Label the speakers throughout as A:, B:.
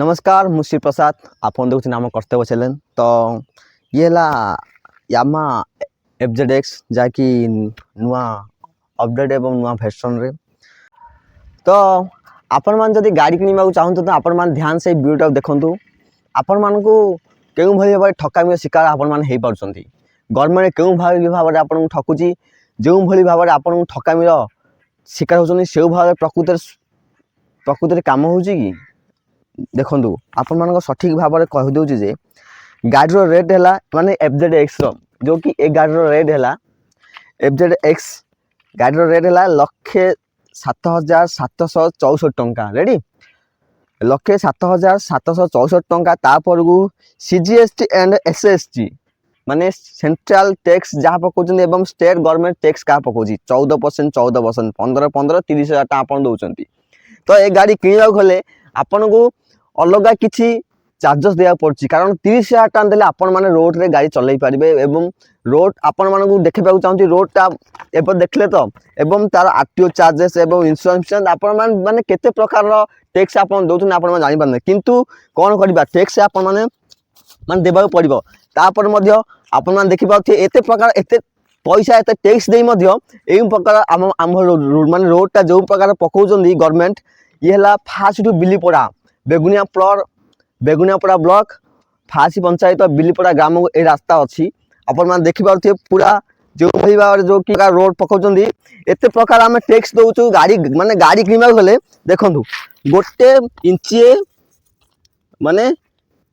A: नमस्कार मु श्री प्रसाद आपन देखुन आम कर्तव्य चैनल। तो ये है यामा FZX जहाँकि नुआ अपडेट एवं नुआ भर्सन रे। तो आपण मान जदि गाड़ी किणवा चाहते तो आपण मान ध्यान से वीडियो देखु। आपण मान को केउ भली भाव ठकामी शिकार आपण मान हे पारछंती। गवर्नमेंट केउ भाव आपन ठकुची जो भली भाव आपन ठकामी शिकार होछनी से भाव प्रकृति काम होची कि देखु आपण मान सठिक भाव में कहीदे जे गाड़ी रेट है माने FZX जो कि ए गाड़ी रेट है FZX गाड़ी रेट है 1,07,764 टंका। रेडी 1,07,764 टंका। तापर को CGST एंड SST माने सेंट्रल टैक्स जहाँ पकाउछन एवं स्टेट गवर्नमेंट टैक्स क्या पकाउछि 14% 14% 15 30,000 आपन दउछंती। तो ए गाड़ी किणवा गले आपन को अलग किसी चार्जेस देया पड़छि कारण 30,000 टका देले आपण माने रोड रे गाड़ी चलै पारिबे एवं रोड आपण माने को देखबा चाहती रोड ता एपर देखले तो एवं तार RTO चार्जेस एवं इंश्योरेंस आपण माने केते प्रकार रो टैक्स आपण दउछन आपण माने जानि पारने किंतु कोन करबा टैक्स आपण माने देबा पड़िबो। तापर मध्य आपण माने देखि पाथि एते प्रकार एते पैसा एते टैक्स देई मध्य एई प्रकार हम माने रोड ता जो प्रकार पकाउछन गवर्नमेंट ये हला फास्ट टू बिलीपड़ा बेगुनियापड़ा ब्लॉक फासी पंचायत बिलीपड़ा ग्राम ए रास्ता अच्छी अपन मान देखि पारथि पूरा जो भई भाव जो कि रोड पकाउछन एते प्रकार आम टैक्स दउछु गाड़ी माने गाड़ी किणवा गले देखंतु गोटे इंची माने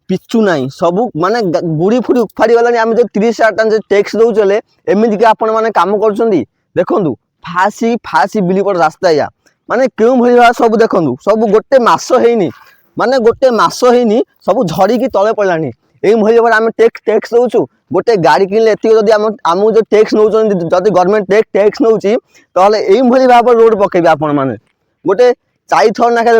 A: पिचु नाही सब माने गुड़ी फुड़ी उखाड़ी वाला आम जो 30,000 टका टैक्स दउचले एमिति के आपण माने काम करछंती। देखंतु फासी फासी बिलीपड़ा रास्ता या माने केउ भई भाव सब देखंतु सब गोटे मास हेनी माने गोटे मास हेनी सब झड़ी की तले पड़लानी एई भई भाव आम टैक्स दउछु गोटे गाड़ी किनले एति जदी आम जो टैक्स नउछन जदी गवर्नमेंट टैक्स नउची तहले एई भई भाव रोड पकेबे आपण माने गोटे 4 थर नाके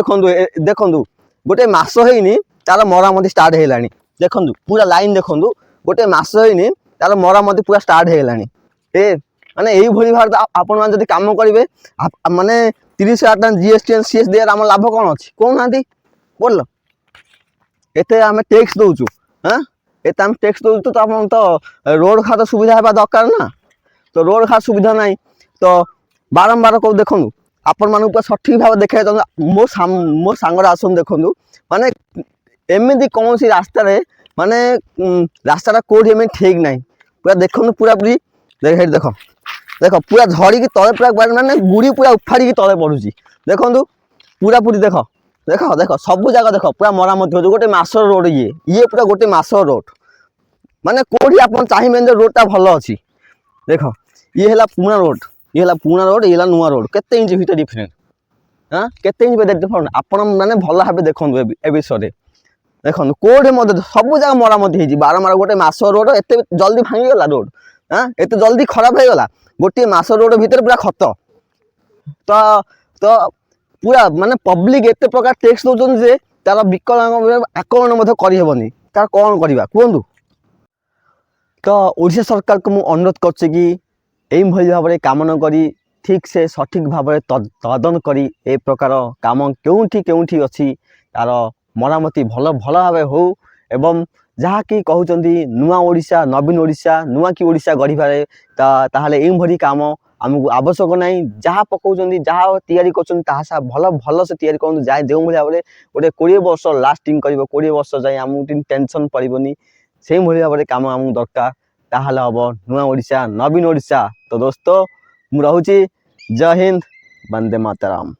A: देखंतु गोटे मास हेनी तार मरामती स्टार्ट हेलानी। देखंतु पूरा लाइन देखंतु गोटे मास हेनी तार मरामती पूरा स्टार्ट हेलानी ए माने एई भई भाव आपण मान जदी काम करिवे माने 30,000 टका GST एंड CS देर आम लाभ कोन अछि कोन नांती बोल एते आम टैक्स दउछु। हां एते आम टैक्स दउछु तो आपण तो रोड खात सुविधा हेबा दरकार ना। तो रोड खात सुविधा नाही तो बारंबार को देखंतु आपण मान ऊपर सठिक भाव देखाय तो मो सांगर आसन देखंतु माने एमिति कौन सी रास्ता रे माने रास्ता कोडी एमे ठीक नाही पूरा देखंतु पूरा पूरी देखो देखो पूरा झड़ी की तले पूरा माने गुड़ी पूरा उफाड़ी की तले पड़ुची। देखंतु पूरा पूरी देखो देखो देखो सब जगह देखो पूरा मरामती हो गोटे मासर रोड ये पूरा गोटे मासर रोड माने कोडी आपन चाहिबेन जे रोड ता भलो अछि। देखो ये हला पुना रोड ये हला पुना रोड ये हला नुआ रोड केते इंच भीतर डिफरेंट हां केते इंच भीतर डिफरेंट आपन माने भलो भाबे देखंतु ए विषय रे देखंतु कोडे मदे सब जगह मरामती हेजी बारंबार गोटे मासर रोड एते जल्दी भांगी गला रोड हां एते जल्दी खराब हे गला गोटे मासर रोड भीतर पूरा खत तो पूरा माने पब्लिक एते प्रकार टैक्स दउछन जे तार विकलांग आकलन मधे करि हेबनी तार कोन करबा कोंदु। तो ओडिशा सरकार को मु अनुरोध करछि कि एई भली भाबरे काम न करी ठीक से सठिक भाबरे तदन करी ए प्रकार काम केउठी अछि तार मरामती भल भाबे हो एवं जहाँ कि कहउचंदी नुआ ओडिशा नवीन ओडिशा नुआ की ओडिशा गढ़िबारे ताहाले एई भली काम आमको आवश्यक नहीं जहाँ पकाउछंदी जहाँ तैयारी करछन ताहा भल से तैयारी करन जाय जो भली भाबरे गोटे 20 वर्ष लास्टिंग करिवो 20 वर्ष जाय आमको टेंशन पड़िबनी सेही भली भाबरे काम आमको दरकार ताहाले हबो नुआ ओडिशा नवीन ओडिशा। तो दोस्तों मु रहूची जय हिंद वंदे मातरम।